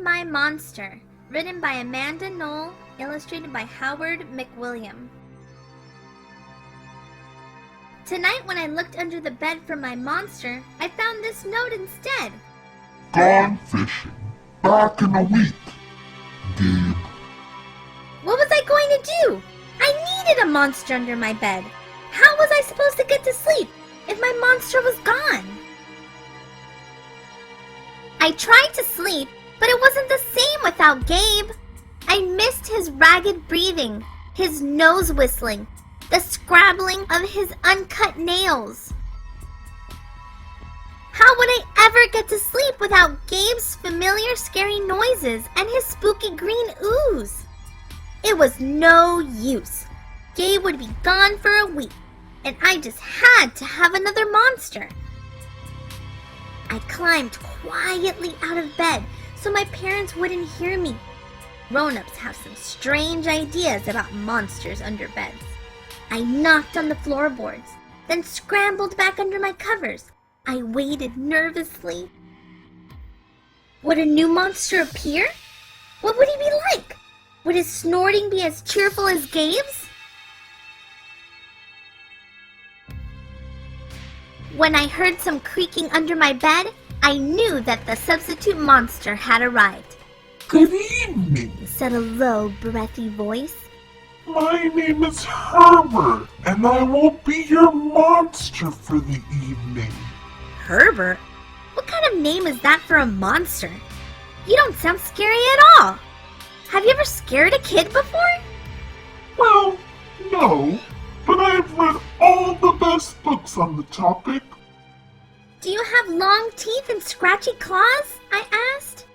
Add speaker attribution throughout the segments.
Speaker 1: My Monster, written by Amanda Noll, illustrated by Howard McWilliam. Tonight when I looked under the bed for my monster, I found this note instead.
Speaker 2: Gone fishing. Back in a week. Gabe.
Speaker 1: What was I going to do? I needed a monster under my bed. How was I supposed to get to sleep if my monster was gone? I tried to sleep, but it wasn't the same without Gabe. I missed his ragged breathing, his nose whistling, the scrabbling of his uncut nails. How would I ever get to sleep without Gabe's familiar scary noises and his spooky green ooze? It was no use. Gabe would be gone for a week, and I just had to have another monster. I climbed quietly out of bed so my parents wouldn't hear me. Grown-ups have some strange ideas about monsters under beds. I knocked on the floorboards, then scrambled back under my covers. I waited nervously. Would a new monster appear? What would he be like? Would his snorting be as cheerful as Gabe's? When I heard some creaking under my bed, I knew that the substitute monster had arrived.
Speaker 2: Good evening,
Speaker 1: Said a low, breathy voice.
Speaker 2: My name is Herbert, and I will be your monster for the evening.
Speaker 1: Herbert? What kind of name is that for a monster? You don't sound scary at all. Have you ever scared a kid before?
Speaker 2: Well, no, but I've read all the best books on the topic.
Speaker 1: Do you have long teeth and scratchy claws? I asked.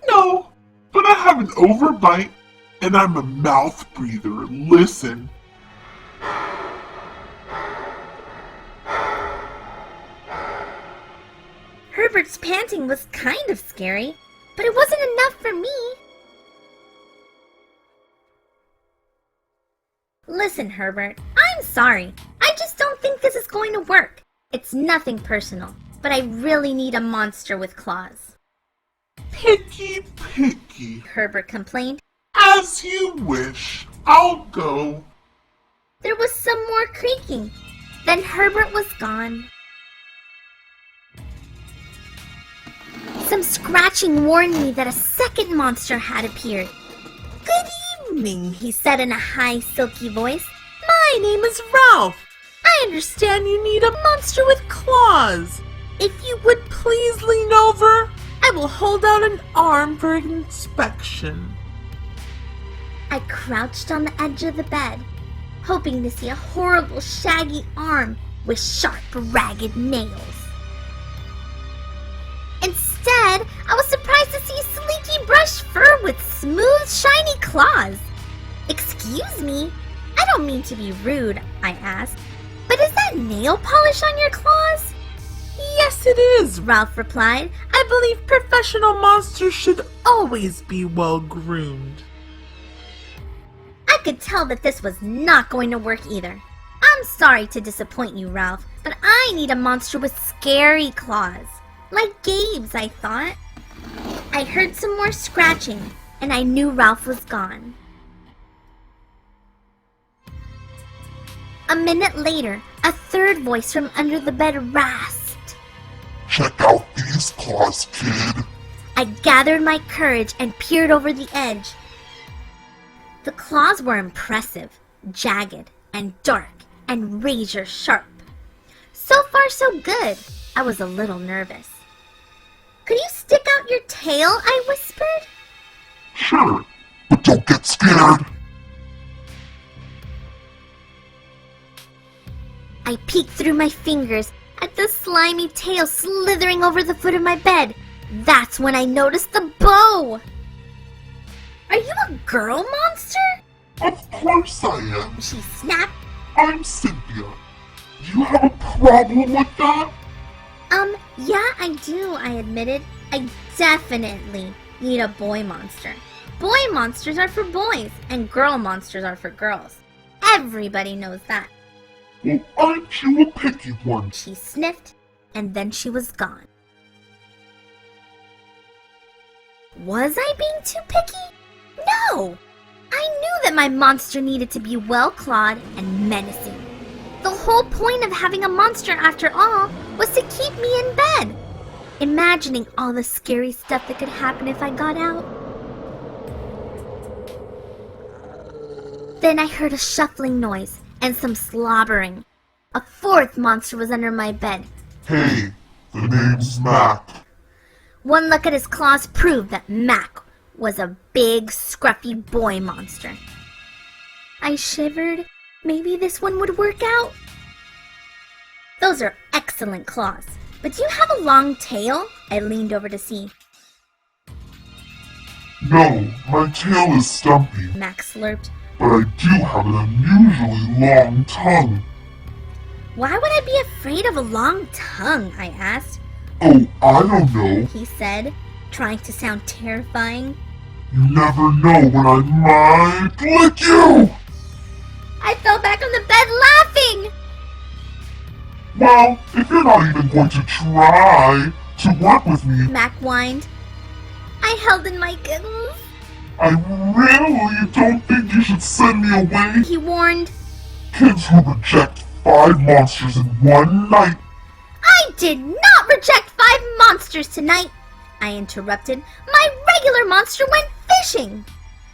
Speaker 2: No, but I have an overbite, and I'm a mouth breather. Listen.
Speaker 1: Herbert's panting was kind of scary, but it wasn't enough for me. Listen, Herbert, I'm sorry. I just don't think this is going to work. It's nothing personal, but I really need a monster with claws.
Speaker 2: Picky, picky.
Speaker 1: Herbert complained.
Speaker 2: As you wish. I'll go.
Speaker 1: There was some more creaking. Then Herbert was gone. Some scratching warned me that a second monster had appeared. Good evening, he said in a high, silky voice.
Speaker 3: My name is Ralph. I understand you need a monster with claws. If you would please lean over, I will hold out an arm for inspection.
Speaker 1: I crouched on the edge of the bed, hoping to see a horrible, shaggy arm with sharp, ragged nails. Instead, I was surprised to see sleeky brush fur with smooth, shiny claws. Excuse me, I don't mean to be rude, I asked, but is that nail polish on your claws?
Speaker 3: Yes, it is, Ralph replied. I believe professional monsters should always be well groomed.
Speaker 1: I could tell that this was not going to work either. I'm sorry to disappoint you, Ralph, but I need a monster with scary claws. Like Gabe's, I thought. I heard some more scratching, and I knew Ralph was gone. A minute later, a third voice from under the bed rasped.
Speaker 2: Check out these claws, kid.
Speaker 1: I gathered my courage and peered over the edge. The claws were impressive, jagged, and dark, and razor sharp. So far, so good. I was a little nervous. Could you stick out your tail? I whispered.
Speaker 2: Sure, but don't get scared.
Speaker 1: I peeked through my fingers at the slimy tail slithering over the foot of my bed. That's when I noticed the bow. Are you a girl monster?
Speaker 2: Of course I am.
Speaker 1: She snapped.
Speaker 2: I'm Cynthia. Do you have a problem with that?
Speaker 1: Yeah, I do, I admitted. I definitely need a boy monster. Boy monsters are for boys, and girl monsters are for girls. Everybody knows that.
Speaker 2: Well, aren't you a picky one?
Speaker 1: She sniffed, and then she was gone. Was I being too picky? No! I knew that my monster needed to be well-clawed and menacing. The whole point of having a monster, after all, was to keep me in bed, imagining all the scary stuff that could happen if I got out. Then I heard a shuffling noise and some slobbering. A fourth monster was under my bed.
Speaker 2: Hey, the name's Mac.
Speaker 1: One look at his claws proved that Mac was a big, scruffy boy monster. I shivered. Maybe this one would work out. Those are excellent claws. But do you have a long tail? I leaned over to see.
Speaker 2: No, my tail is stumpy,
Speaker 1: Mac slurped.
Speaker 2: but I do have an unusually long tongue.
Speaker 1: Why would I be afraid of a long tongue? I asked.
Speaker 2: Oh, I don't know.
Speaker 1: He said, trying to sound terrifying.
Speaker 2: You never know when I might lick you!
Speaker 1: I fell back on the bed laughing.
Speaker 2: Well, if you're not even going to try to work with me,
Speaker 1: Mac whined. I held in my giggles.
Speaker 2: I really don't think you should send me away.
Speaker 1: He warned.
Speaker 2: Kids who reject 5 monsters in one night.
Speaker 1: I did not reject 5 monsters tonight, I interrupted. My regular monster went fishing.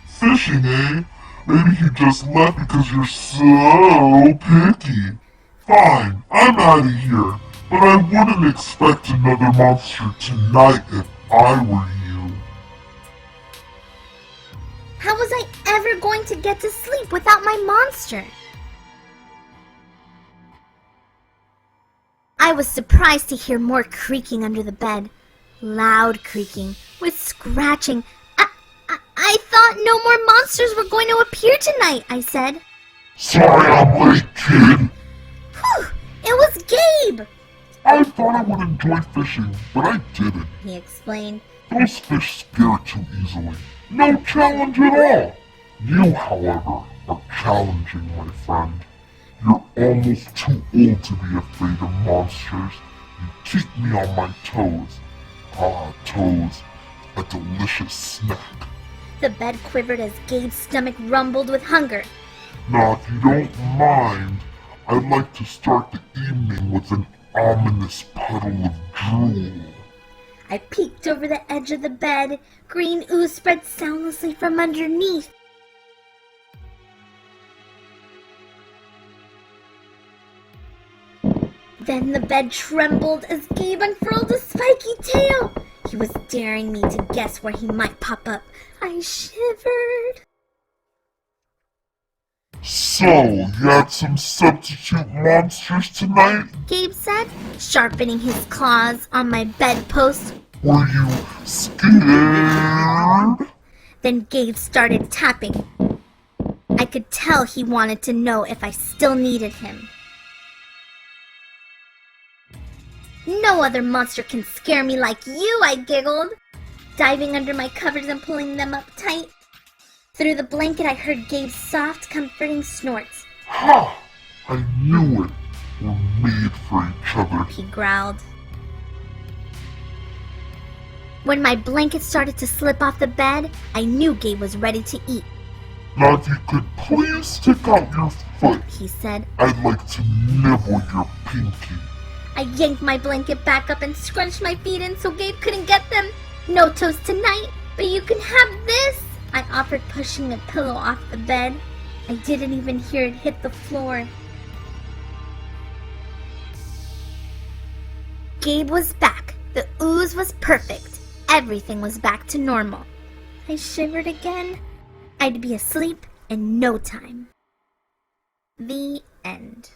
Speaker 2: Fishing, eh? Maybe you just left because you're so picky. Fine, I'm out of here. But I wouldn't expect another monster tonight if I were you.
Speaker 1: How was I ever going to get to sleep without my monster? I was surprised to hear more creaking under the bed. Loud creaking, with scratching. I thought no more monsters were going to appear tonight, I said.
Speaker 2: Sorry I'm late, kid.
Speaker 1: Whew, it was Gabe,
Speaker 2: I thought I would enjoy fishing, but I didn't.
Speaker 1: he explained.
Speaker 2: Those fish scare too easily. No challenge at all. You, however, are challenging, my friend. You're almost too old to be afraid of monsters. You keep me on my toes. Ah, toes. A delicious snack.
Speaker 1: The bed quivered as Gabe's stomach rumbled with hunger.
Speaker 2: Now, if you don't mind, I'd like to start the evening with an ominous puddle of drool.
Speaker 1: I peeked over the edge of the bed. Green ooze spread soundlessly from underneath. Then the bed trembled as Gabe unfurled a spiky tail. He was daring me to guess where he might pop up. I shivered.
Speaker 2: So, you had some substitute monsters tonight?
Speaker 1: Gabe said, sharpening his claws on my bedpost.
Speaker 2: Were you scared?
Speaker 1: Then Gabe started tapping. I could tell he wanted to know if I still needed him. No other monster can scare me like you, I giggled, diving under my covers and pulling them up tight. Through the blanket, I heard Gabe's soft, comforting snorts.
Speaker 2: Ha! I knew it. We're made for each other.
Speaker 1: He growled. When my blanket started to slip off the bed, I knew Gabe was ready to eat.
Speaker 2: Now if you could please stick out your foot,
Speaker 1: He said.
Speaker 2: I'd like to nibble your pinky.
Speaker 1: I yanked my blanket back up and scrunched my feet in so Gabe couldn't get them. No toast tonight, but you can have this, I offered, pushing a pillow off the bed. I didn't even hear it hit the floor. Gabe was back. The ooze was perfect. Everything was back to normal. I shivered again. I'd be asleep in no time. The end.